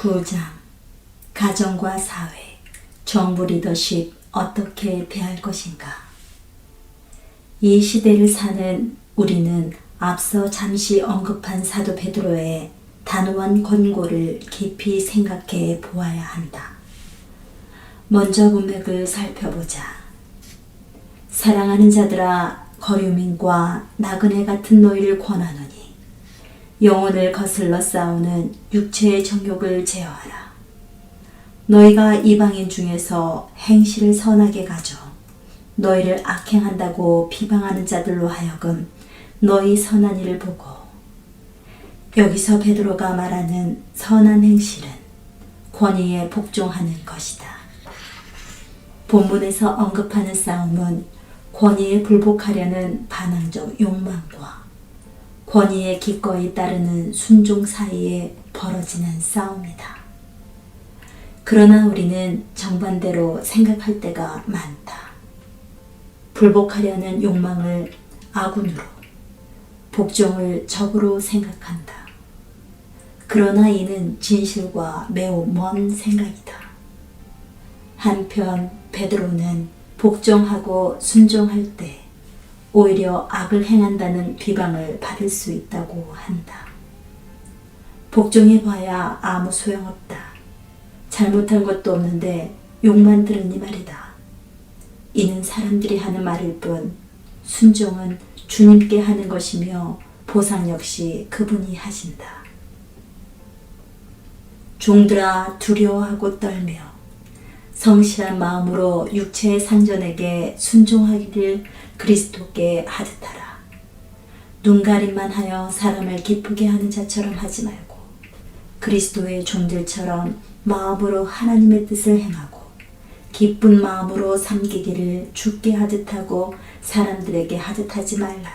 9장 가정과 사회, 정부 리더십 어떻게 대할 것인가? 이 시대를 사는 우리는 앞서 잠시 언급한 사도 베드로의 단호한 권고를 깊이 생각해 보아야 한다. 먼저 문맥을 살펴보자. 사랑하는 자들아, 거류민과 나그네 같은 너희를 권하노니 영혼을 거슬러 싸우는 육체의 정욕을 제어하라. 너희가 이방인 중에서 행실을 선하게 가져 너희를 악행한다고 비방하는 자들로 하여금 너희 선한 일을 보고. 여기서 베드로가 말하는 선한 행실은 권위에 복종하는 것이다. 본문에서 언급하는 싸움은 권위에 불복하려는 반항적 욕망과 권위에 기꺼이 따르는 순종 사이에 벌어지는 싸움이다. 그러나 우리는 정반대로 생각할 때가 많다. 불복하려는 욕망을 아군으로, 복종을 적으로 생각한다. 그러나 이는 진실과 매우 먼 생각이다. 한편 베드로는 복종하고 순종할 때 오히려 악을 행한다는 비방을 받을 수 있다고 한다. 복종해봐야 아무 소용없다. 잘못한 것도 없는데 욕만 들으니 말이다. 이는 사람들이 하는 말일 뿐 순종은 주님께 하는 것이며 보상 역시 그분이 하신다. 종들아, 두려워하고 떨며 성실한 마음으로 육체의 상전에게 순종하기를 그리스도께 하듯하라. 눈가림만 하여 사람을 기쁘게 하는 자처럼 하지 말고 그리스도의 종들처럼 마음으로 하나님의 뜻을 행하고 기쁜 마음으로 섬기기를 주께 하듯하고 사람들에게 하듯하지 말라.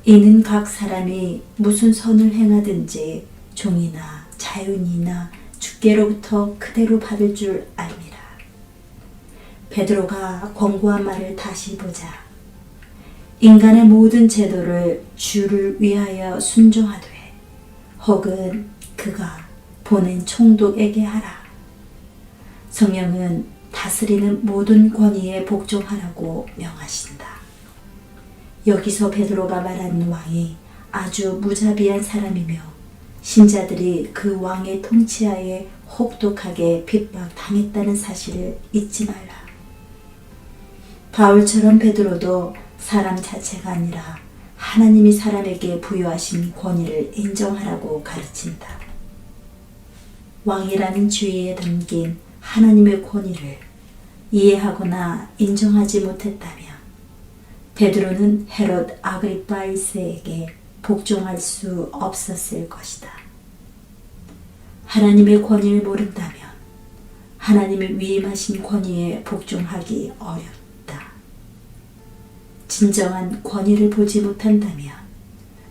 이는 각 사람이 무슨 선을 행하든지 종이나 자윤이나 주께로부터 그대로 받을 줄 알미라. 베드로가 권고한 말을 다시 보자. 인간의 모든 제도를 주를 위하여 순종하되 혹은 그가 보낸 총독에게 하라. 성령은 다스리는 모든 권위에 복종하라고 명하신다. 여기서 베드로가 말하는 왕이 아주 무자비한 사람이며 신자들이 그 왕의 통치하에 혹독하게 핍박당했다는 사실을 잊지 말라. 바울처럼 베드로도 사람 자체가 아니라 하나님이 사람에게 부여하신 권위를 인정하라고 가르친다. 왕이라는 지위에 담긴 하나님의 권위를 이해하거나 인정하지 못했다면 베드로는 헤롯 아그리파 1세에게 복종할 수 없었을 것이다. 하나님의 권위를 모른다면 하나님이 위임하신 권위에 복종하기 어렵다. 진정한 권위를 보지 못한다면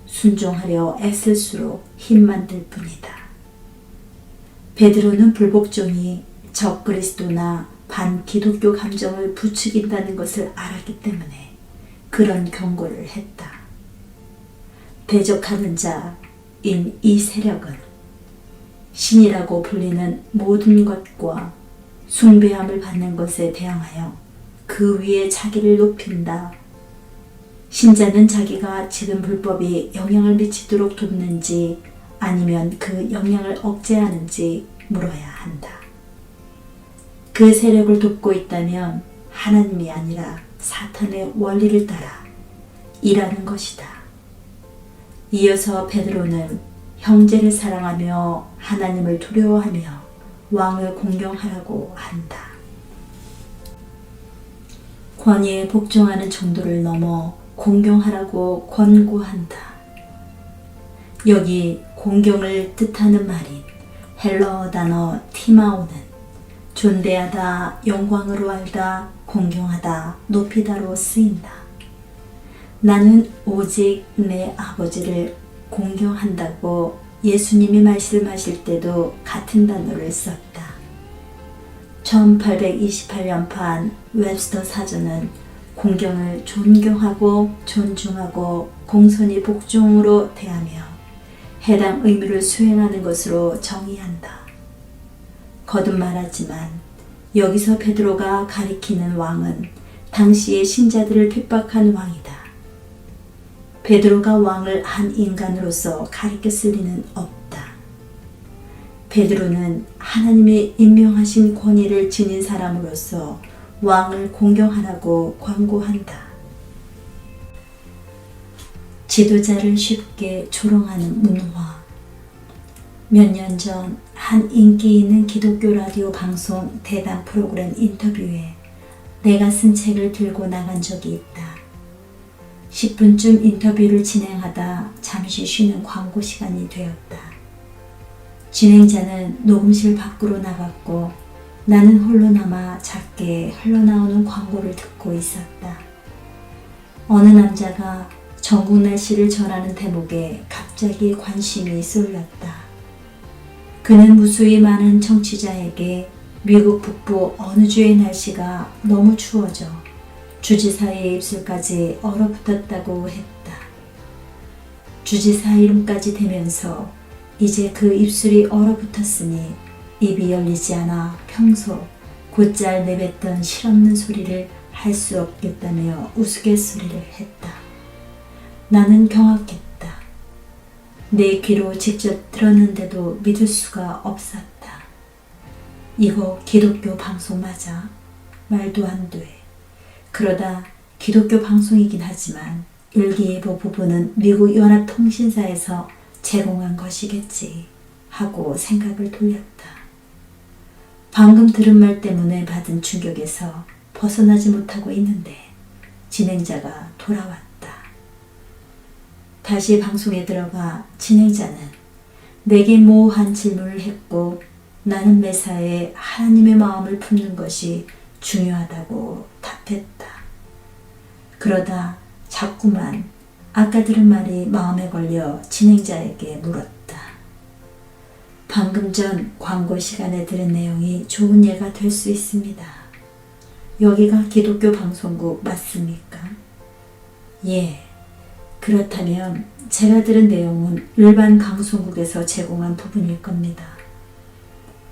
순종하려 애쓸수록 힘만 들 뿐이다. 베드로는 불복종이 적그리스도나 반기독교 감정을 부추긴다는 것을 알았기 때문에 그런 경고를 했다. 대적하는 자인 이 세력은 신이라고 불리는 모든 것과 숭배함을 받는 것에 대항하여 그 위에 자기를 높인다. 신자는 자기가 지금 불법이 영향을 미치도록 돕는지 아니면 그 영향을 억제하는지 물어야 한다. 그 세력을 돕고 있다면 하나님이 아니라 사탄의 원리를 따라 일하는 것이다. 이어서 베드로는 형제를 사랑하며 하나님을 두려워하며 왕을 공경하라고 한다. 권위에 복종하는 정도를 넘어 공경하라고 권고한다. 여기 공경을 뜻하는 말인 헬러 단어 티마오는 존대하다, 영광으로 알다, 공경하다, 높이다로 쓰인다. 나는 오직 내 아버지를 공경한다고 예수님이 말씀하실 때도 같은 단어를 썼다. 1828년판 웹스터 사전은 공경을 존경하고 존중하고 공손히 복종으로 대하며 해당 의무를 수행하는 것으로 정의한다. 거듭 말하지만 여기서 베드로가 가리키는 왕은 당시의 신자들을 핍박한 왕이다. 베드로가 왕을 한 인간으로서 가리켰을 리는 없다. 베드로는 하나님의 임명하신 권위를 지닌 사람으로서 왕을 공경하라고 권고한다. 지도자를 쉽게 조롱하는 문화. 몇 년 전 한 인기 있는 기독교 라디오 방송 대담 프로그램 인터뷰에 내가 쓴 책을 들고 나간 적이 있다. 10분쯤 인터뷰를 진행하다 잠시 쉬는 광고 시간이 되었다. 진행자는 녹음실 밖으로 나갔고 나는 홀로 남아 작게 흘러나오는 광고를 듣고 있었다. 어느 남자가 전국 날씨를 전하는 대목에 갑자기 관심이 쏠렸다. 그는 무수히 많은 청취자에게 미국 북부 어느 주의 날씨가 너무 추워져 주지사의 입술까지 얼어붙었다고 했다. 주지사 이름까지 대면서 이제 그 입술이 얼어붙었으니 입이 열리지 않아 평소 곧잘 내뱉던 실없는 소리를 할 수 없겠다며 우스갯소리를 했다. 나는 경악했다. 내 귀로 직접 들었는데도 믿을 수가 없었다. 이거 기독교 방송 맞아? 말도 안 돼. 그러다 기독교 방송이긴 하지만 일기예보 부분은 미국 연합통신사에서 제공한 것이겠지 하고 생각을 돌렸다. 방금 들은 말 때문에 받은 충격에서 벗어나지 못하고 있는데 진행자가 돌아왔다. 다시 방송에 들어가 진행자는 내게 모호한 질문을 했고 나는 매사에 하나님의 마음을 품는 것이 중요하다고 답했다. 그러다 자꾸만 아까 들은 말이 마음에 걸려 진행자에게 물었다. 방금 전 광고 시간에 들은 내용이 좋은 예가 될 수 있습니다. 여기가 기독교 방송국 맞습니까? 예. 그렇다면 제가 들은 내용은 일반 방송국에서 제공한 부분일 겁니다.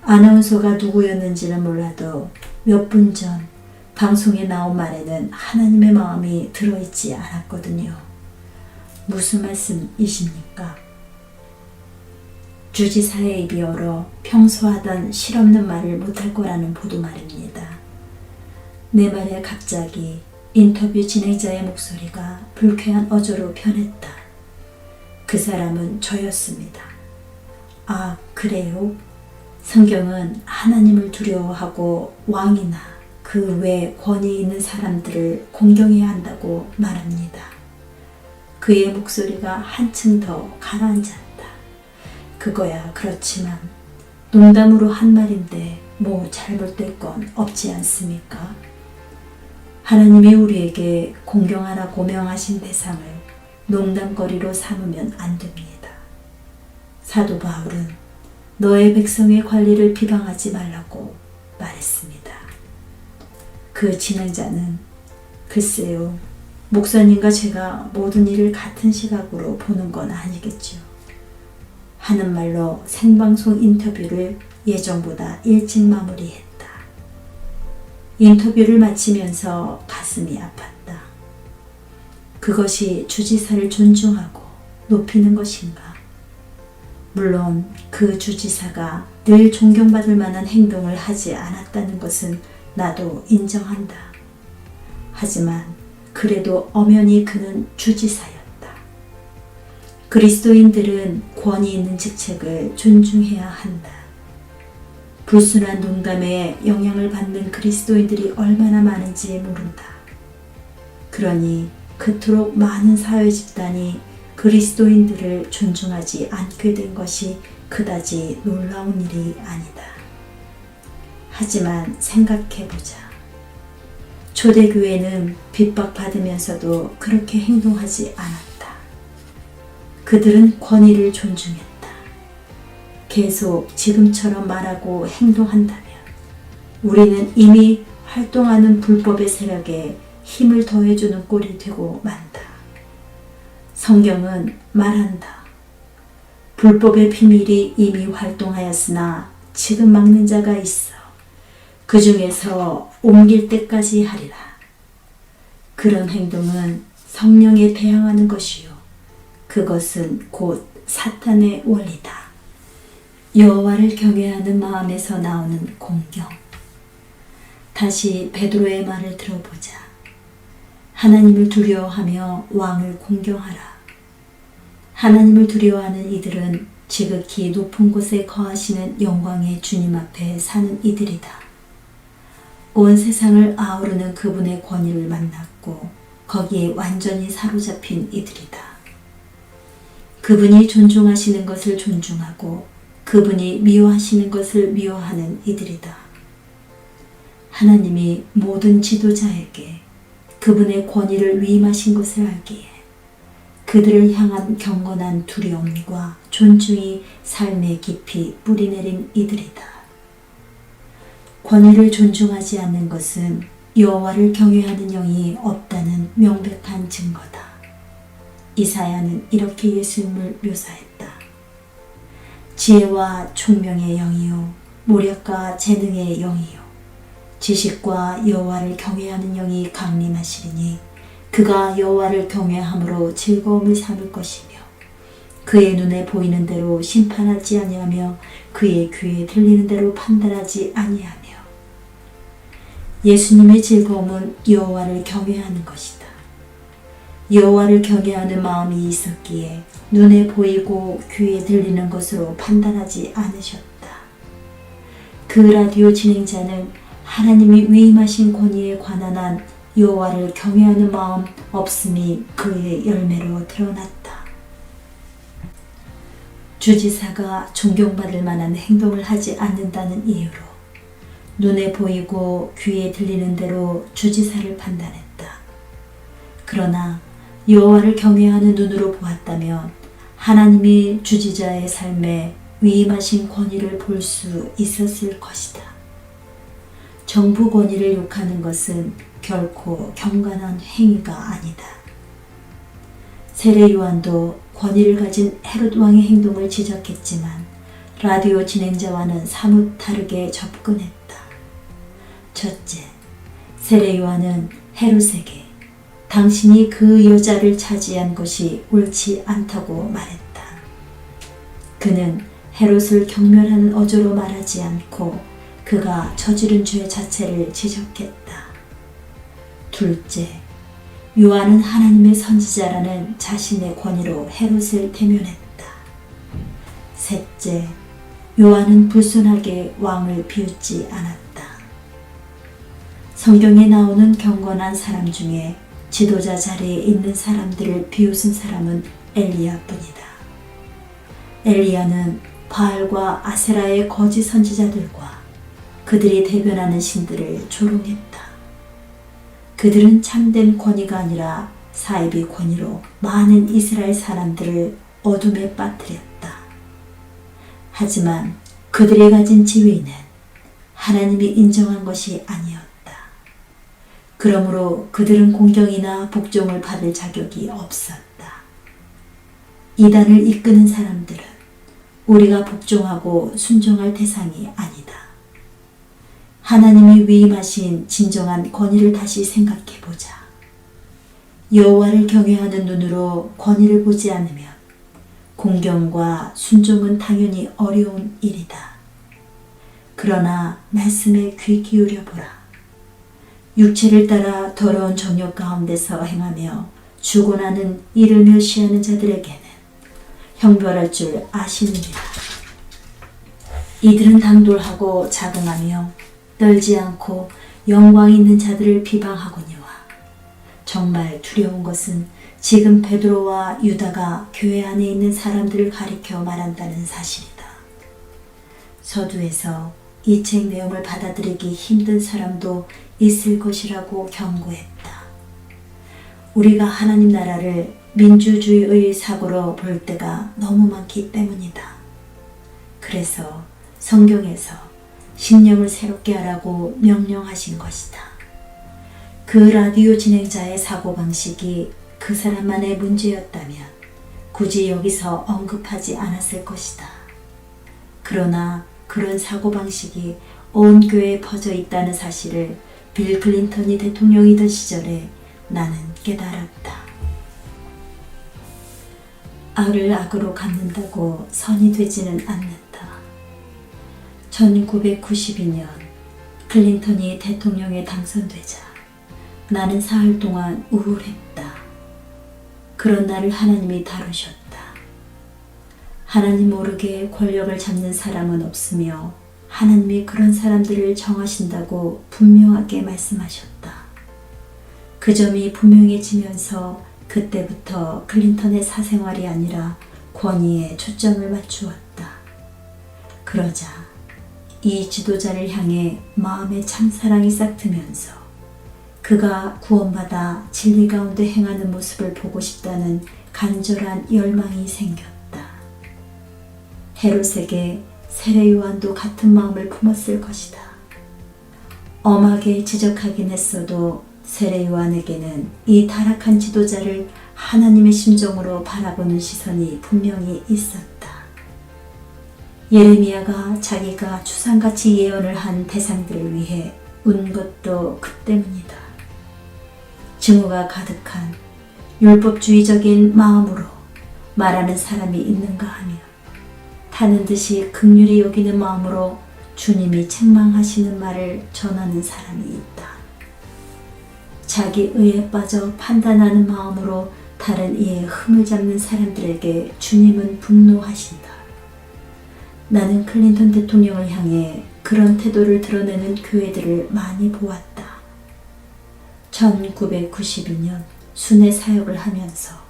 아나운서가 누구였는지는 몰라도 몇 분 전 방송에 나온 말에는 하나님의 마음이 들어있지 않았거든요. 무슨 말씀이십니까? 주지사의 입이 얼어 평소 하던 실없는 말을 못할 거라는 보도 말입니다. 내 말에 갑자기 인터뷰 진행자의 목소리가 불쾌한 어조로 변했다. 그 사람은 저였습니다. 아, 그래요? 성경은 하나님을 두려워하고 왕이나 그 외 권위 있는 사람들을 공경해야 한다고 말합니다. 그의 목소리가 한층 더 가라앉았다. 그거야 그렇지만 농담으로 한 말인데 뭐 잘못될 건 없지 않습니까? 하나님이 우리에게 공경하라고 명하신 대상을 농담거리로 삼으면 안 됩니다. 사도 바울은 너의 백성의 관리를 비방하지 말라고 말했습니다. 그 진행자는 글쎄요, 목사님과 제가 모든 일을 같은 시각으로 보는 건 아니겠죠. 하는 말로 생방송 인터뷰를 예정보다 일찍 마무리했다. 인터뷰를 마치면서 가슴이 아팠다. 그것이 주지사를 존중하고 높이는 것인가? 물론 그 주지사가 늘 존경받을 만한 행동을 하지 않았다는 것은 나도 인정한다. 하지만 그래도 엄연히 그는 주지사였다. 그리스도인들은 권위 있는 직책을 존중해야 한다. 불순한 농담에 영향을 받는 그리스도인들이 얼마나 많은지 모른다. 그러니 그토록 많은 사회 집단이 그리스도인들을 존중하지 않게 된 것이 그다지 놀라운 일이 아니다. 하지만 생각해보자. 초대교회는 핍박받으면서도 그렇게 행동하지 않았다. 그들은 권위를 존중했다. 계속 지금처럼 말하고 행동한다면 우리는 이미 활동하는 불법의 세력에 힘을 더해주는 꼴이 되고 만다. 성경은 말한다. 불법의 비밀이 이미 활동하였으나 지금 막는 자가 있어. 그 중에서 옮길 때까지 하리라. 그런 행동은 성령에 대항하는 것이요. 그것은 곧 사탄의 원리다. 여호와를 경외하는 마음에서 나오는 공경. 다시 베드로의 말을 들어보자. 하나님을 두려워하며 왕을 공경하라. 하나님을 두려워하는 이들은 지극히 높은 곳에 거하시는 영광의 주님 앞에 사는 이들이다. 온 세상을 아우르는 그분의 권위를 만났고 거기에 완전히 사로잡힌 이들이다. 그분이 존중하시는 것을 존중하고 그분이 미워하시는 것을 미워하는 이들이다. 하나님이 모든 지도자에게 그분의 권위를 위임하신 것을 알기에 그들을 향한 경건한 두려움과 존중이 삶에 깊이 뿌리내린 이들이다. 권위를 존중하지 않는 것은 여호와를 경외하는 영이 없다는 명백한 증거다. 이사야는 이렇게 예수님을 묘사했다. 지혜와 총명의 영이요 모략과 재능의 영이요 지식과 여호와를 경외하는 영이 강림하시리니 그가 여호와를 경외함으로 즐거움을 삼을 것이며 그의 눈에 보이는 대로 심판하지 아니하며 그의 귀에 들리는 대로 판단하지 아니하며. 예수님의 즐거움은 여호와를 경외하는 것이다. 여호와를 경외하는 마음이 있었기에 눈에 보이고 귀에 들리는 것으로 판단하지 않으셨다. 그 라디오 진행자는 하나님이 위임하신 권위에 관한 한 여호와를 경외하는 마음 없음이 그의 열매로 드러났다. 주지사가 존경받을 만한 행동을 하지 않는다는 이유로 눈에 보이고 귀에 들리는 대로 주지사를 판단했다. 그러나 여호와를 경외하는 눈으로 보았다면 하나님이 주지자의 삶에 위임하신 권위를 볼 수 있었을 것이다. 정부 권위를 욕하는 것은 결코 경건한 행위가 아니다. 세례 요한도 권위를 가진 헤롯 왕의 행동을 지적했지만 라디오 진행자와는 사뭇 다르게 접근했다. 첫째, 세례 요한은 헤롯에게 당신이 그 여자를 차지한 것이 옳지 않다고 말했다. 그는 헤롯을 경멸하는 어조로 말하지 않고 그가 저지른 죄 자체를 지적했다. 둘째, 요한은 하나님의 선지자라는 자신의 권위로 헤롯을 대면했다. 셋째, 요한은 불순하게 왕을 비웃지 않았다. 성경에 나오는 경건한 사람 중에 지도자 자리에 있는 사람들을 비웃은 사람은 엘리야뿐이다. 엘리야는 바알과 아세라의 거짓 선지자들과 그들이 대변하는 신들을 조롱했다. 그들은 참된 권위가 아니라 사이비 권위로 많은 이스라엘 사람들을 어둠에 빠뜨렸다. 하지만 그들이 가진 지위는 하나님이 인정한 것이 아니었다. 그러므로 그들은 공경이나 복종을 받을 자격이 없었다. 이단을 이끄는 사람들은 우리가 복종하고 순종할 대상이 아니다. 하나님이 위임하신 진정한 권위를 다시 생각해보자. 여호와를 경외하는 눈으로 권위를 보지 않으면 공경과 순종은 당연히 어려운 일이다. 그러나 말씀에 귀 기울여 보라. 육체를 따라 더러운 정욕 가운데서 행하며 죽고 나는 이를 멸시하는 자들에게는 형벌할 줄 아시느니라. 이들은 당돌하고 자긍하며 떨지 않고 영광 있는 자들을 비방하거니와 정말 두려운 것은 지금 베드로와 유다가 교회 안에 있는 사람들을 가리켜 말한다는 사실이다. 서두에서 이 책 내용을 받아들이기 힘든 사람도 있을 것이라고 경고했다. 우리가 하나님 나라를 민주주의의 사고로 볼 때가 너무 많기 때문이다. 그래서 성경에서 신념을 새롭게 하라고 명령하신 것이다. 그 라디오 진행자의 사고방식이 그 사람만의 문제였다면 굳이 여기서 언급하지 않았을 것이다. 그러나 그런 사고방식이 온 교회에 퍼져 있다는 사실을 빌 클린턴이 대통령이던 시절에 나는 깨달았다. 악을 악으로 갚는다고 선이 되지는 않는다. 1992년 클린턴이 대통령에 당선되자 나는 사흘 동안 우울했다. 그런 나를 하나님이 다루셨다. 하나님 모르게 권력을 잡는 사람은 없으며 하나님이 그런 사람들을 정하신다고 분명하게 말씀하셨다. 그 점이 분명해지면서 그때부터 클린턴의 사생활이 아니라 권위에 초점을 맞추었다. 그러자 이 지도자를 향해 마음의 참사랑이 싹트면서 그가 구원받아 진리 가운데 행하는 모습을 보고 싶다는 간절한 열망이 생겼다. 헤롯에게 세례 요한도 같은 마음을 품었을 것이다. 엄하게 지적하긴 했어도 세례 요한에게는 이 타락한 지도자를 하나님의 심정으로 바라보는 시선이 분명히 있었다. 예레미야가 자기가 추상같이 예언을 한 대상들을 위해 운 것도 그 때문이다. 증오가 가득한 율법주의적인 마음으로 말하는 사람이 있는가 하며 타는 듯이 긍휼히 여기는 마음으로 주님이 책망하시는 말을 전하는 사람이 있다. 자기 의에 빠져 판단하는 마음으로 다른 이의 흠을 잡는 사람들에게 주님은 분노하신다. 나는 클린턴 대통령을 향해 그런 태도를 드러내는 교회들을 많이 보았다. 1992년 순회 사역을 하면서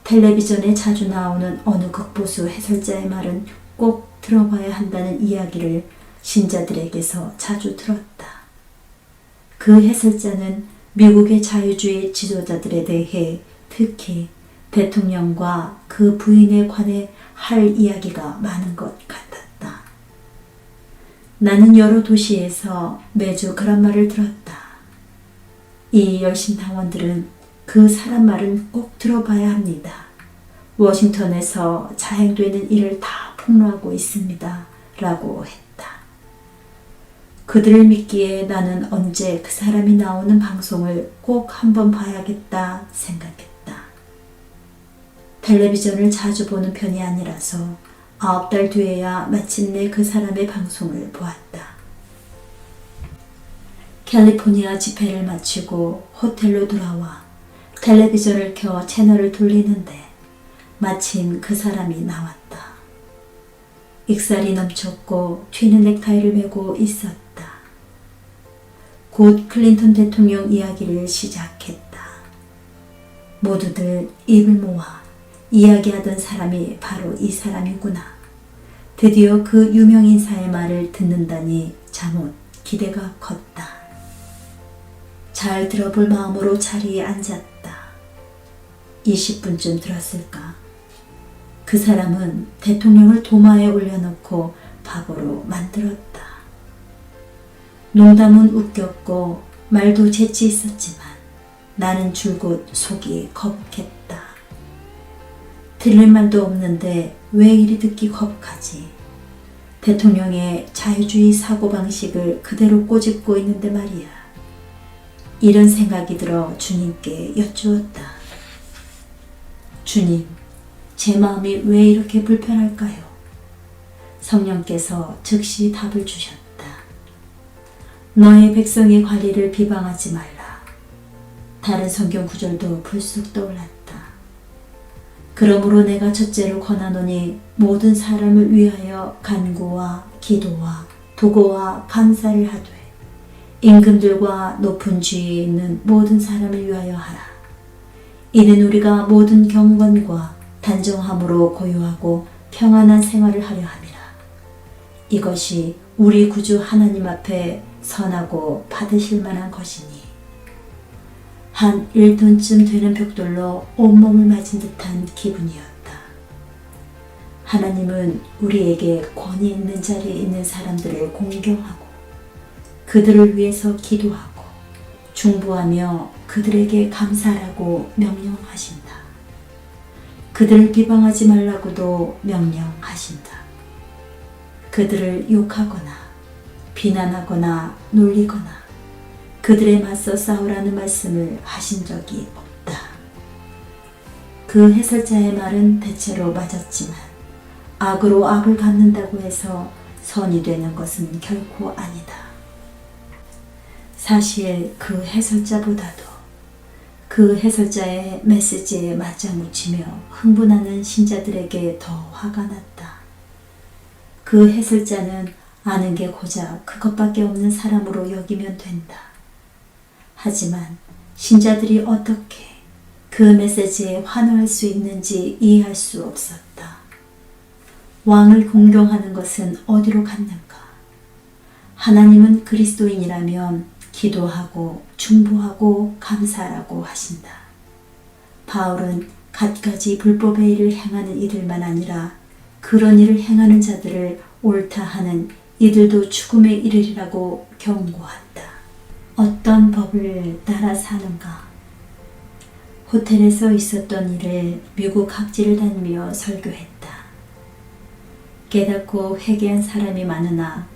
텔레비전에 자주 나오는 어느 극보수 해설자의 말은 꼭 들어봐야 한다는 이야기를 신자들에게서 자주 들었다. 그 해설자는 미국의 자유주의 지도자들에 대해 특히 대통령과 그 부인에 관해 할 이야기가 많은 것 같았다. 나는 여러 도시에서 매주 그런 말을 들었다. 이 열심당원들은 그 사람 말은 꼭 들어봐야 합니다. 워싱턴에서 자행되는 일을 다 폭로하고 있습니다. 라고 했다. 그들을 믿기에 나는 언제 그 사람이 나오는 방송을 꼭 한번 봐야겠다 생각했다. 텔레비전을 자주 보는 편이 아니라서 9달 뒤에야 마침내 그 사람의 방송을 보았다. 캘리포니아 집회를 마치고 호텔로 돌아와 텔레비전을 켜 채널을 돌리는데 마침 그 사람이 나왔다. 익살이 넘쳤고 튀는 넥타이를 메고 있었다. 곧 클린턴 대통령 이야기를 시작했다. 모두들 입을 모아 이야기하던 사람이 바로 이 사람이구나. 드디어 그 유명 인사의 말을 듣는다니 잠옷 기대가 컸다. 잘 들어볼 마음으로 자리에 앉았다. 20분쯤 들었을까? 그 사람은 대통령을 도마에 올려놓고 바보로 만들었다. 농담은 웃겼고 말도 재치 있었지만 나는 줄곧 속이 거북했다. 들릴 말도 없는데 왜 이리 듣기 거북하지? 대통령의 자유주의 사고방식을 그대로 꼬집고 있는데 말이야. 이런 생각이 들어 주님께 여쭈었다. 주님, 제 마음이 왜 이렇게 불편할까요? 성령께서 즉시 답을 주셨다. 너의 백성의 관리를 비방하지 말라. 다른 성경 구절도 불쑥 떠올랐다. 그러므로 내가 첫째로 권하노니 모든 사람을 위하여 간구와 기도와 도고와 감사를 하되 임금들과 높은 지위에 있는 모든 사람을 위하여 하라. 이는 우리가 모든 경건과 단정함으로 고요하고 평안한 생활을 하려 함이라. 이것이 우리 구주 하나님 앞에 선하고 받으실 만한 것이니 한 1톤쯤 되는 벽돌로 온몸을 맞은 듯한 기분이었다. 하나님은 우리에게 권위 있는 자리에 있는 사람들을 공경하고 그들을 위해서 기도하고 중보하며 그들에게 감사하라고 명령하신다. 그들을 비방하지 말라고도 명령하신다. 그들을 욕하거나 비난하거나 놀리거나 그들에 맞서 싸우라는 말씀을 하신 적이 없다. 그 해설자의 말은 대체로 맞았지만 악으로 악을 갚는다고 해서 선이 되는 것은 결코 아니다. 사실 그 해설자보다도 그 해설자의 메시지에 맞장구치며 흥분하는 신자들에게 더 화가 났다. 그 해설자는 아는 게 고작 그것밖에 없는 사람으로 여기면 된다. 하지만 신자들이 어떻게 그 메시지에 환호할 수 있는지 이해할 수 없었다. 왕을 공경하는 것은 어디로 갔는가? 하나님은 그리스도인이라면 기도하고 중보하고 감사하라고 하신다. 바울은 갖가지 불법의 일을 행하는 이들만 아니라 그런 일을 행하는 자들을 옳다 하는 이들도 죽음에 이르리라고 경고한다. 어떤 법을 따라 사는가? 호텔에서 있었던 일을 미국 각지를 다니며 설교했다. 깨닫고 회개한 사람이 많으나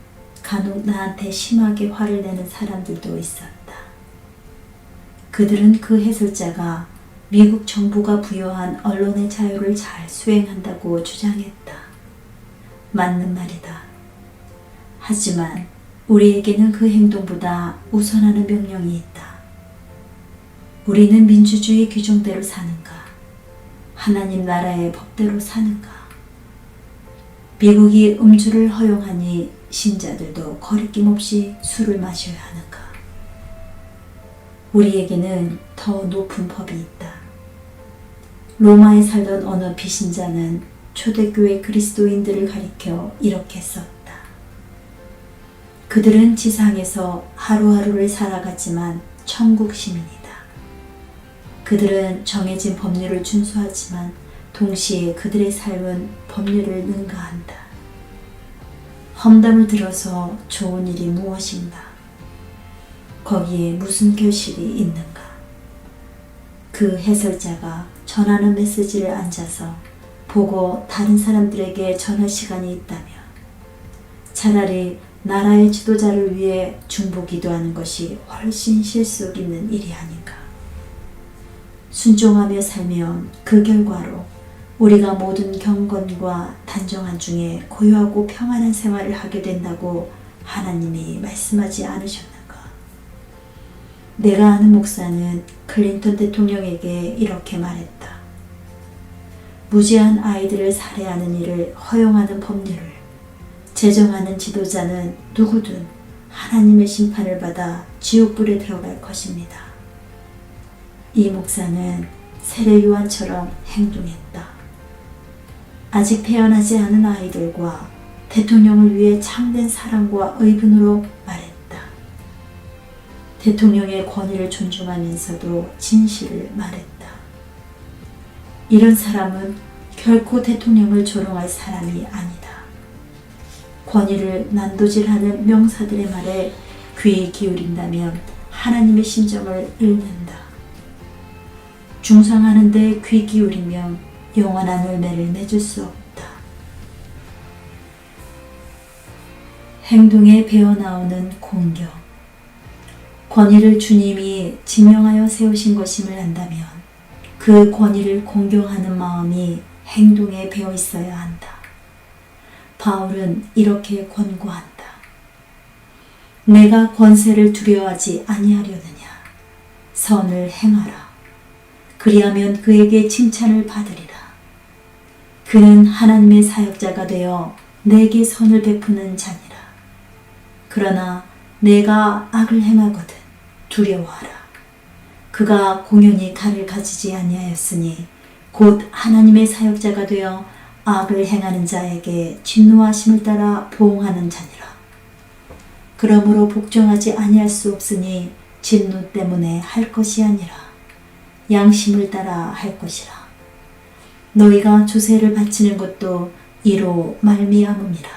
간혹 나한테 심하게 화를 내는 사람들도 있었다. 그들은 그 해설자가 미국 정부가 부여한 언론의 자유를 잘 수행한다고 주장했다. 맞는 말이다. 하지만 우리에게는 그 행동보다 우선하는 명령이 있다. 우리는 민주주의 규정대로 사는가? 하나님 나라의 법대로 사는가? 미국이 음주를 허용하니 신자들도 거리낌 없이 술을 마셔야 하는가? 우리에게는 더 높은 법이 있다. 로마에 살던 어느 비신자는 초대교회 그리스도인들을 가리켜 이렇게 썼다. 그들은 지상에서 하루하루를 살아갔지만 천국 시민이다. 그들은 정해진 법률을 준수하지만 동시에 그들의 삶은 법률을 능가한다. 험담을 들어서 좋은 일이 무엇인가? 거기에 무슨 결실이 있는가? 그 해설자가 전하는 메시지를 앉아서 보고 다른 사람들에게 전할 시간이 있다면 차라리 나라의 지도자를 위해 중보 기도하는 것이 훨씬 실속 있는 일이 아닌가. 순종하며 살면 그 결과로 우리가 모든 경건과 단정한 중에 고요하고 평안한 생활을 하게 된다고 하나님이 말씀하지 않으셨는가? 내가 아는 목사는 클린턴 대통령에게 이렇게 말했다. 무지한 아이들을 살해하는 일을 허용하는 법률을 제정하는 지도자는 누구든 하나님의 심판을 받아 지옥불에 들어갈 것입니다. 이 목사는 세례 요한처럼 행동했다. 아직 태어나지 않은 아이들과 대통령을 위해 참된 사랑과 의분으로 말했다. 대통령의 권위를 존중하면서도 진실을 말했다. 이런 사람은 결코 대통령을 조롱할 사람이 아니다. 권위를 난도질하는 명사들의 말에 귀 기울인다면 하나님의 심정을 잃는다. 중상하는 데 귀 기울이면 영원한 열매를 맺을 수 없다. 행동에 배어나오는 공경. 권위를 주님이 지명하여 세우신 것임을 안다면 그 권위를 공경하는 마음이 행동에 배어 있어야 한다. 바울은 이렇게 권고한다. 내가 권세를 두려워하지 아니하려느냐. 선을 행하라. 그리하면 그에게 칭찬을 받으리라. 그는 하나님의 사역자가 되어 내게 선을 베푸는 자니라. 그러나 내가 악을 행하거든 두려워하라. 그가 공연히 칼을 가지지 아니하였으니 곧 하나님의 사역자가 되어 악을 행하는 자에게 진노하심을 따라 보응하는 자니라. 그러므로 복종하지 아니할 수 없으니 진노 때문에 할 것이 아니라 양심을 따라 할 것이라. 너희가 조세를 바치는 것도 이로 말미암음이라.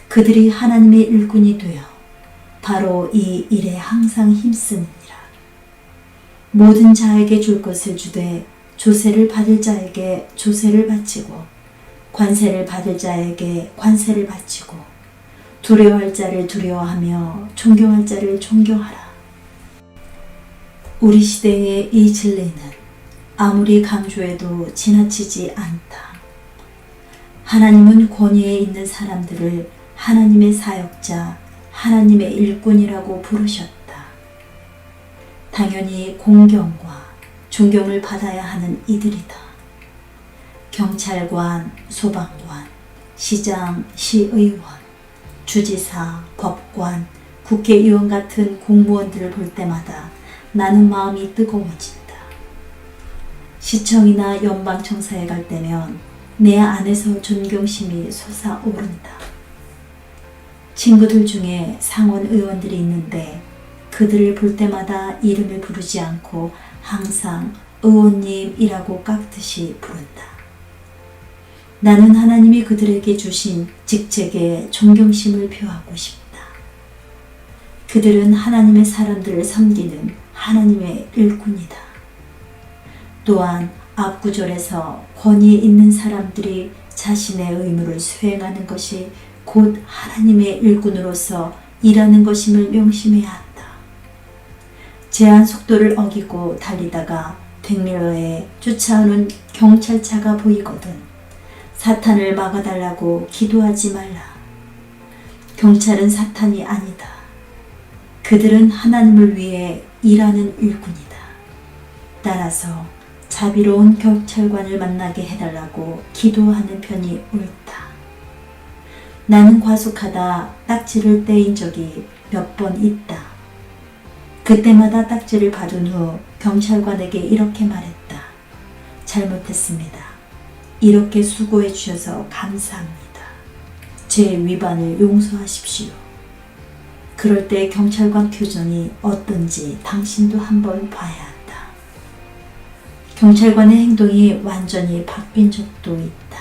그들이 하나님의 일꾼이 되어 바로 이 일에 항상 힘쓰느니라. 모든 자에게 줄 것을 주되 조세를 받을 자에게 조세를 바치고 관세를 받을 자에게 관세를 바치고 두려워할 자를 두려워하며 존경할 자를 존경하라. 우리 시대의 이 진리는 아무리 강조해도 지나치지 않다. 하나님은 권위에 있는 사람들을 하나님의 사역자, 하나님의 일꾼이라고 부르셨다. 당연히 공경과 존경을 받아야 하는 이들이다. 경찰관, 소방관, 시장, 시의원, 주지사, 법관, 국회의원 같은 공무원들을 볼 때마다 나는 마음이 뜨거워진다. 시청이나 연방청사에 갈 때면 내 안에서 존경심이 솟아오른다. 친구들 중에 상원 의원들이 있는데 그들을 볼 때마다 이름을 부르지 않고 항상 의원님이라고 깍듯이 부른다. 나는 하나님이 그들에게 주신 직책에 존경심을 표하고 싶다. 그들은 하나님의 사람들을 섬기는 하나님의 일꾼이다. 또한 앞구절에서 권위에 있는 사람들이 자신의 의무를 수행하는 것이 곧 하나님의 일꾼으로서 일하는 것임을 명심해야 한다. 제한 속도를 어기고 달리다가 백밀러에 쫓아오는 경찰차가 보이거든 사탄을 막아달라고 기도하지 말라. 경찰은 사탄이 아니다. 그들은 하나님을 위해 일하는 일꾼이다. 따라서 자비로운 경찰관을 만나게 해달라고 기도하는 편이 옳다. 나는 과속하다 딱지를 떼인 적이 몇 번 있다. 그때마다 딱지를 받은 후 경찰관에게 이렇게 말했다. 잘못했습니다. 이렇게 수고해 주셔서 감사합니다. 제 위반을 용서하십시오. 그럴 때 경찰관 표정이 어떤지 당신도 한번 봐야 한다. 경찰관의 행동이 완전히 바뀐 적도 있다.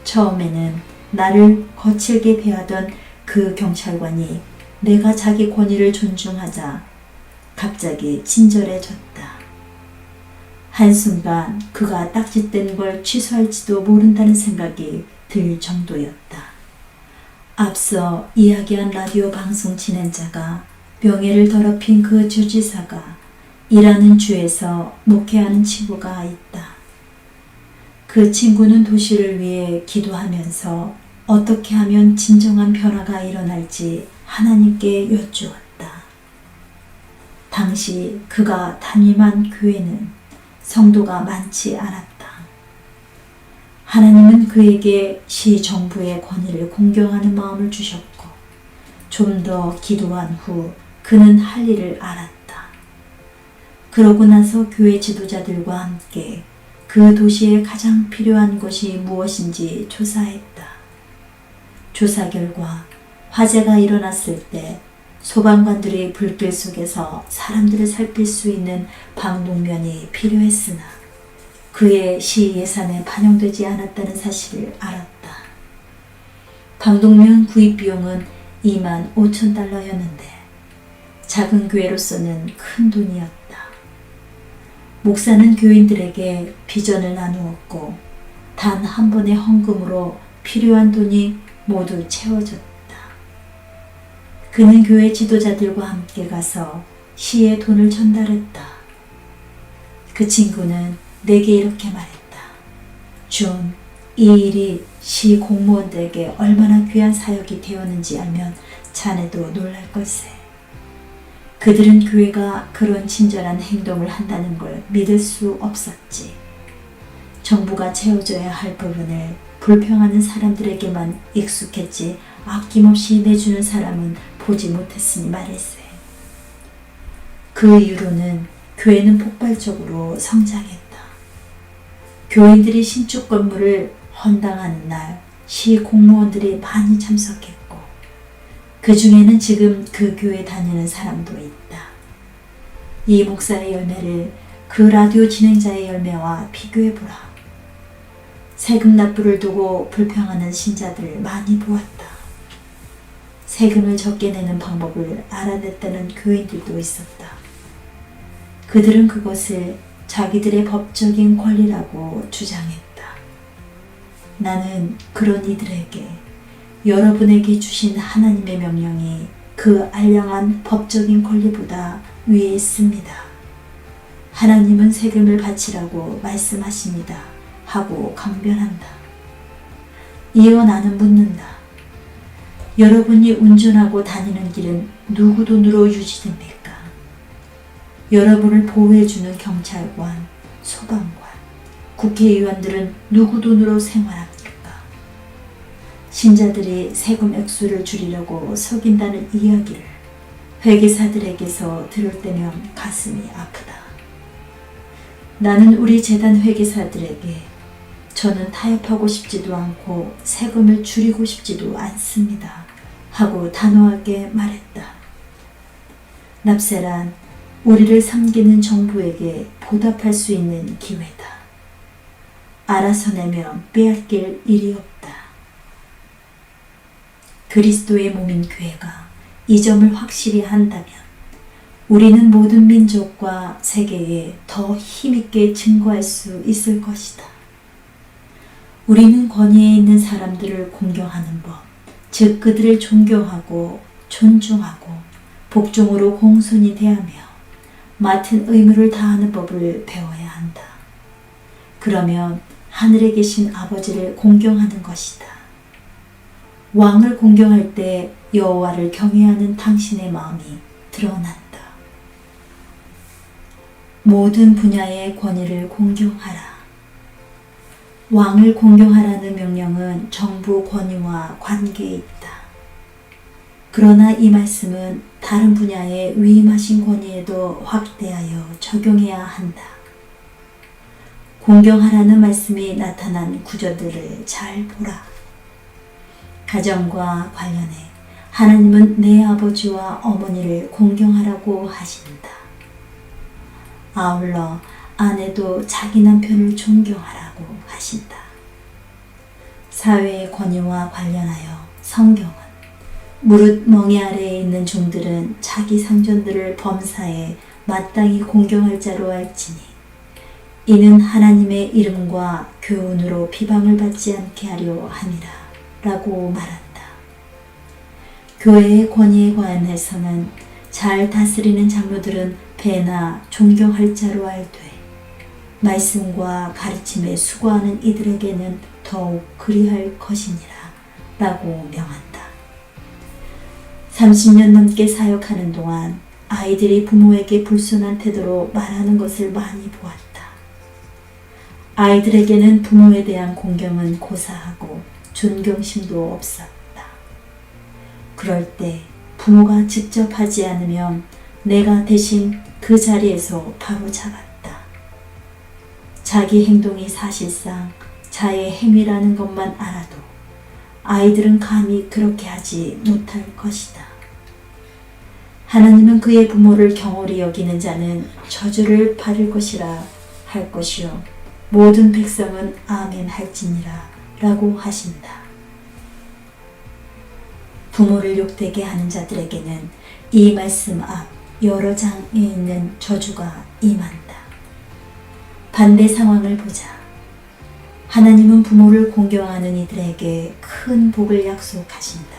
처음에는 나를 거칠게 대하던 그 경찰관이 내가 자기 권위를 존중하자 갑자기 친절해졌다. 한순간 그가 딱지뗀 걸 취소할지도 모른다는 생각이 들 정도였다. 앞서 이야기한 라디오 방송 진행자가 명예를 더럽힌 그 주지사가 일하는 주에서 목회하는 친구가 있다. 그 친구는 도시를 위해 기도하면서 어떻게 하면 진정한 변화가 일어날지 하나님께 여쭈었다. 당시 그가 담임한 교회는 성도가 많지 않았다. 하나님은 그에게 시 정부의 권위를 공경하는 마음을 주셨고 좀 더 기도한 후 그는 할 일을 알았다. 그러고 나서 교회 지도자들과 함께 그 도시에 가장 필요한 것이 무엇인지 조사했다. 조사 결과 화재가 일어났을 때 소방관들이 불길 속에서 사람들을 살필 수 있는 방독면이 필요했으나 그의 시 예산에 반영되지 않았다는 사실을 알았다. 방독면 구입 비용은 25,000달러였는데 작은 교회로서는 큰 돈이었다. 목사는 교인들에게 비전을 나누었고 단 한 번의 헌금으로 필요한 돈이 모두 채워졌다. 그는 교회 지도자들과 함께 가서 시에 돈을 전달했다. 그 친구는 내게 이렇게 말했다. 존, 이 일이 시 공무원들에게 얼마나 귀한 사역이 되었는지 알면 자네도 놀랄 걸세. 그들은 교회가 그런 친절한 행동을 한다는 걸 믿을 수 없었지. 정부가 채워줘야 할 부분을 불평하는 사람들에게만 익숙했지 아낌없이 내주는 사람은 보지 못했으니 말일세. 그 이후로는 교회는 폭발적으로 성장했다. 교인들이 신축 건물을 헌당하는 날 시 공무원들이 많이 참석했고 그 중에는 지금 그 교회 다니는 사람도 있다. 이 목사의 열매를 그 라디오 진행자의 열매와 비교해보라. 세금 납부를 두고 불평하는 신자들을 많이 보았다. 세금을 적게 내는 방법을 알아냈다는 교인들도 있었다. 그들은 그것을 자기들의 법적인 권리라고 주장했다. 나는 그런 이들에게 여러분에게 주신 하나님의 명령이 그 알량한 법적인 권리보다 위에 있습니다. 하나님은 세금을 바치라고 말씀하십니다. 하고 강변한다. 이어 나는 묻는다. 여러분이 운전하고 다니는 길은 누구 돈으로 유지됩니까? 여러분을 보호해주는 경찰관, 소방관, 국회의원들은 누구 돈으로 생활합니까? 신자들이 세금 액수를 줄이려고 속인다는 이야기를 회계사들에게서 들을 때면 가슴이 아프다. 나는 우리 재단 회계사들에게 저는 타협하고 싶지도 않고 세금을 줄이고 싶지도 않습니다. 하고 단호하게 말했다. 납세란 우리를 섬기는 정부에게 보답할 수 있는 기회다. 알아서 내면 빼앗길 일이 없다. 그리스도의 몸인 교회가 이 점을 확실히 한다면 우리는 모든 민족과 세계에 더 힘있게 증거할 수 있을 것이다. 우리는 권위에 있는 사람들을 공경하는 법, 즉 그들을 존경하고 존중하고 복종으로 공손히 대하며 맡은 의무를 다하는 법을 배워야 한다. 그러면 하늘에 계신 아버지를 공경하는 것이다. 왕을 공경할 때 여호와를 경외하는 당신의 마음이 드러난다. 모든 분야의 권위를 공경하라. 왕을 공경하라는 명령은 정부 권위와 관계에 있다. 그러나 이 말씀은 다른 분야의 위임하신 권위에도 확대하여 적용해야 한다. 공경하라는 말씀이 나타난 구절들을 잘 보라. 가정과 관련해 하나님은 내 아버지와 어머니를 공경하라고 하신다. 아울러 아내도 자기 남편을 존경하라고 하신다. 사회의 권위와 관련하여 성경은 무릇 멍에 아래에 있는 종들은 자기 상전들을 범사에 마땅히 공경할 자로 알지니 이는 하나님의 이름과 교훈으로 비방을 받지 않게 하려 함이라 라고 말한다. 교회의 권위에 관해서는 잘 다스리는 장로들은 배나 존경할 자로 알되 말씀과 가르침에 수고하는 이들에게는 더욱 그리할 것이니라 라고 명한다. 30년 넘게 사역하는 동안 아이들이 부모에게 불순한 태도로 말하는 것을 많이 보았다. 아이들에게는 부모에 대한 공경은 고사하고 존경심도 없었다. 그럴 때 부모가 직접 하지 않으면 내가 대신 그 자리에서 바로 잡았다. 자기 행동이 사실상 자의 행위라는 것만 알아도 아이들은 감히 그렇게 하지 못할 것이다. 하나님은 그의 부모를 경홀히 여기는 자는 저주를 받을 것이라 할 것이요 모든 백성은 아멘 할지니라 라고 하신다. 부모를 욕되게 하는 자들에게는 이 말씀 앞 여러 장에 있는 저주가 임한다. 반대 상황을 보자. 하나님은 부모를 공경하는 이들에게 큰 복을 약속하신다.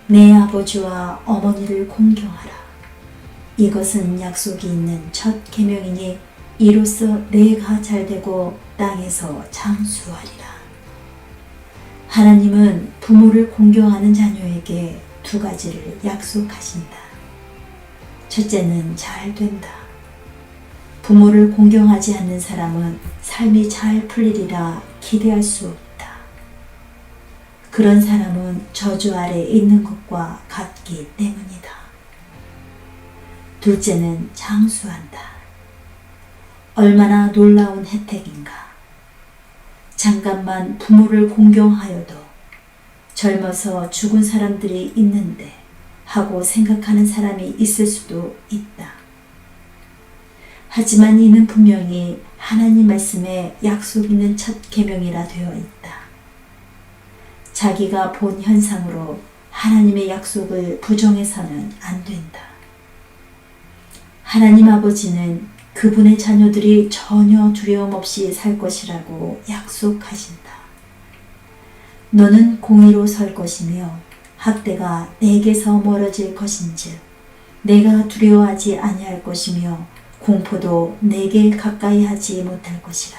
내 아버지와 어머니를 공경하라. 이것은 약속이 있는 첫 계명이니 이로써 내가 잘되고 땅에서 장수하리라. 하나님은 부모를 공경하는 자녀에게 두 가지를 약속하신다. 첫째는 잘 된다. 부모를 공경하지 않는 사람은 삶이 잘 풀리리라 기대할 수 없다. 그런 사람은 저주 아래 있는 것과 같기 때문이다. 둘째는 장수한다. 얼마나 놀라운 혜택인가. 잠깐만 부모를 공경하여도 젊어서 죽은 사람들이 있는데 하고 생각하는 사람이 있을 수도 있다. 하지만 이는 분명히 하나님 말씀에 약속 있는 첫 계명이라 되어 있다. 자기가 본 현상으로 하나님의 약속을 부정해서는 안 된다. 하나님 아버지는 그분의 자녀들이 전혀 두려움 없이 살 것이라고 약속하신다. 너는 공의로 설 것이며 학대가 내게서 멀어질 것인즉 내가 두려워하지 아니할 것이며 공포도 내게 가까이 하지 못할 것이라.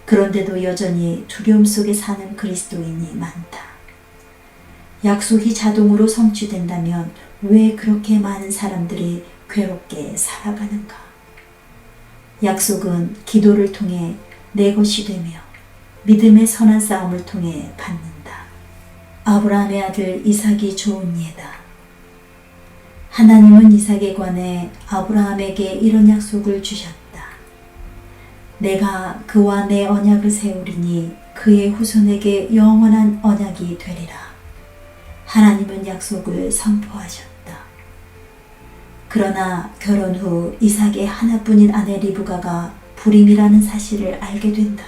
그런데도 여전히 두려움 속에 사는 그리스도인이 많다. 약속이 자동으로 성취된다면 왜 그렇게 많은 사람들이 괴롭게 살아가는가? 약속은 기도를 통해 내 것이 되며 믿음의 선한 싸움을 통해 받는다. 아브라함의 아들 이삭이 좋은 예다. 하나님은 이삭에 관해 아브라함에게 이런 약속을 주셨다. 내가 그와 내 언약을 세우리니 그의 후손에게 영원한 언약이 되리라. 하나님은 약속을 선포하셨다. 그러나 결혼 후 이삭의 하나뿐인 아내 리브가가 불임이라는 사실을 알게 된다.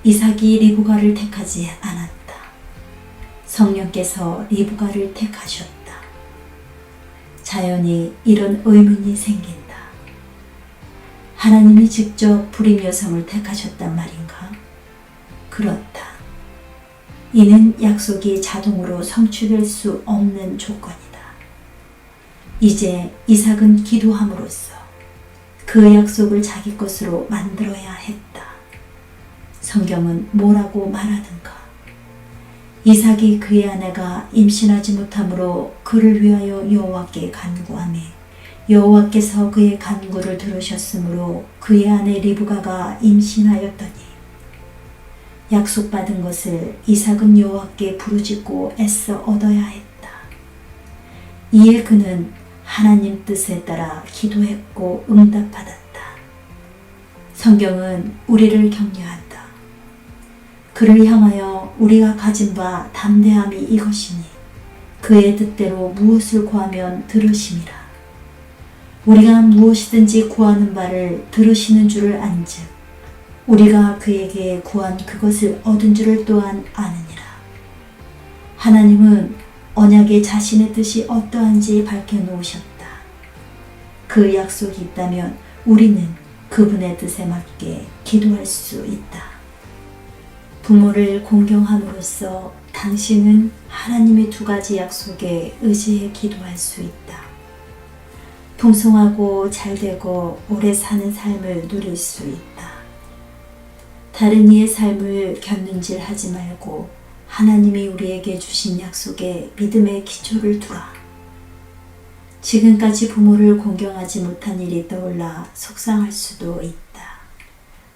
이삭이 리브가를 택하지 않았다. 성령께서 리브가를 택하셨다. 자연히 이런 의문이 생긴다. 하나님이 직접 불임 여성을 택하셨단 말인가? 그렇다. 이는 약속이 자동으로 성취될 수 없는 조건이다. 이제 이삭은 기도함으로써 그 약속을 자기 것으로 만들어야 했다. 성경은 뭐라고 말하든가. 이삭이 그의 아내가 임신하지 못하므로 그를 위하여 여호와께 간구하매 여호와께서 그의 간구를 들으셨으므로 그의 아내 리브가가 임신하였더니 약속받은 것을 이삭은 여호와께 부르짖고 애써 얻어야 했다. 이에 그는 하나님 뜻에 따라 기도했고 응답받았다. 성경은 우리를 격려한다. 그를 향하여 우리가 가진 바 담대함이 이것이니 그의 뜻대로 무엇을 구하면 들으심이라. 우리가 무엇이든지 구하는 바를 들으시는 줄을 안즉 우리가 그에게 구한 그것을 얻은 줄을 또한 아느니라. 하나님은 언약에 자신의 뜻이 어떠한지 밝혀놓으셨다. 그 약속이 있다면 우리는 그분의 뜻에 맞게 기도할 수 있다. 부모를 공경함으로써 당신은 하나님의 두 가지 약속에 의지해 기도할 수 있다. 풍성하고 잘되고 오래 사는 삶을 누릴 수 있다. 다른 이의 삶을 곁눈질하지 말고 하나님이 우리에게 주신 약속에 믿음의 기초를 두라. 지금까지 부모를 공경하지 못한 일이 떠올라 속상할 수도 있다.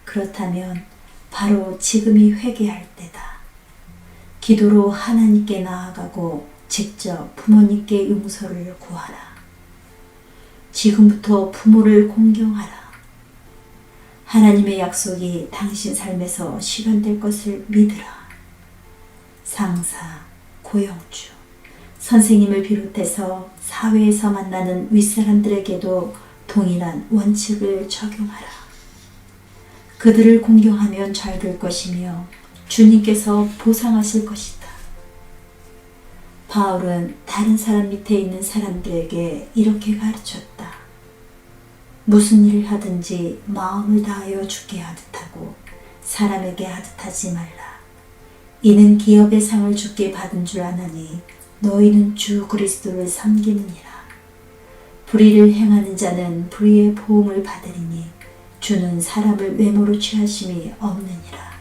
그렇다면 바로 지금이 회개할 때다. 기도로 하나님께 나아가고 직접 부모님께 용서를 구하라. 지금부터 부모를 공경하라. 하나님의 약속이 당신 삶에서 실현될 것을 믿으라. 상사, 고용주, 선생님을 비롯해서 사회에서 만나는 윗사람들에게도 동일한 원칙을 적용하라. 그들을 공경하면 잘 될 것이며 주님께서 보상하실 것이다. 바울은 다른 사람 밑에 있는 사람들에게 이렇게 가르쳤다. 무슨 일을 하든지 마음을 다하여 주게 하듯 하고 사람에게 하듯 하지 말라. 이는 기업의 상을 주께 받은 줄 아나니 너희는 주 그리스도를 섬기느니라. 불의를 행하는 자는 불의의 보응을 받으리니 주는 사람을 외모로 취하심이 없느니라.